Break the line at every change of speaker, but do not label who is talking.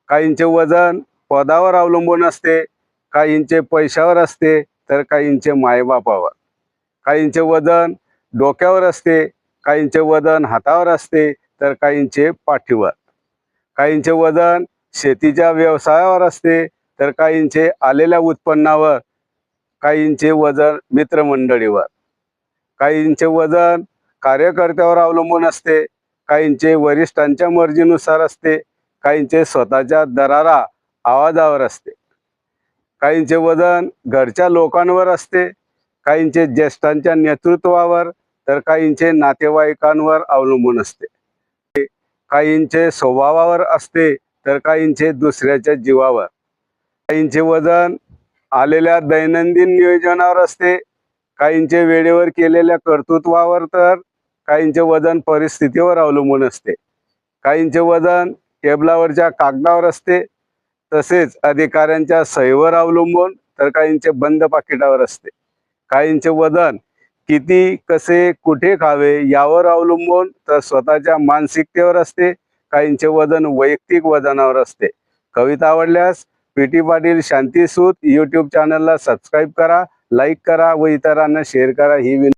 काहींचे वजन पदावर अवलंबून असते, काहींचे पैशावर असते, तर काहींचे मायबापावर. काहींचे वजन डोक्यावर असते, काहींचे वजन हातावर असते, तर काहींचे पाठीवर. काहींचे वजन शेतीच्या व्यवसायावर असते, तर काहींचे आलेल्या उत्पन्नावर. काहींचे वजन मित्रमंडळीवर. काहींचे वजन कार्यकर्त्यावर अवलंबून असते, काहींचे वरिष्ठांच्या मर्जीनुसार असते, काहींचे स्वतःच्या दरारा आवाजावर असते. काहींचे वजन घरच्या लोकांवर असते, काहींचे ज्येष्ठांच्या नेतृत्वावर, तर काहींचे नातेवाईकांवर अवलंबून असते. काहींचे स्वभावावर असते, तर काहींचे दुसऱ्याच्या जीवावर. काहींचे वजन आलेल्या दैनंदिन नियोजनावर असते, काहींचे वेळेवर केलेल्या कर्तृत्वावर, तर काहींचे वजन परिस्थितीवर अवलंबून असते. काहींचे वजन टेबलावरच्या कागदावर असते, तसेच अधिकाऱ्यांच्या सहीवर अवलंबून, तर काहींचे बंद पाकिटावर असते. काहींचे वजन किती, कसे, कुठे खावे यावर अवलंबून, तर स्वतःच्या मानसिकतेवर असते. काहींचे वजन वैयक्तिक वजनावर असते. कविता आवडल्यास पी.टी. पाटील शांतीसूत यूट्यूब चॅनलला सबस्क्राईब करा, लाईक करा व इतरांना शेअर करा ही विनंती.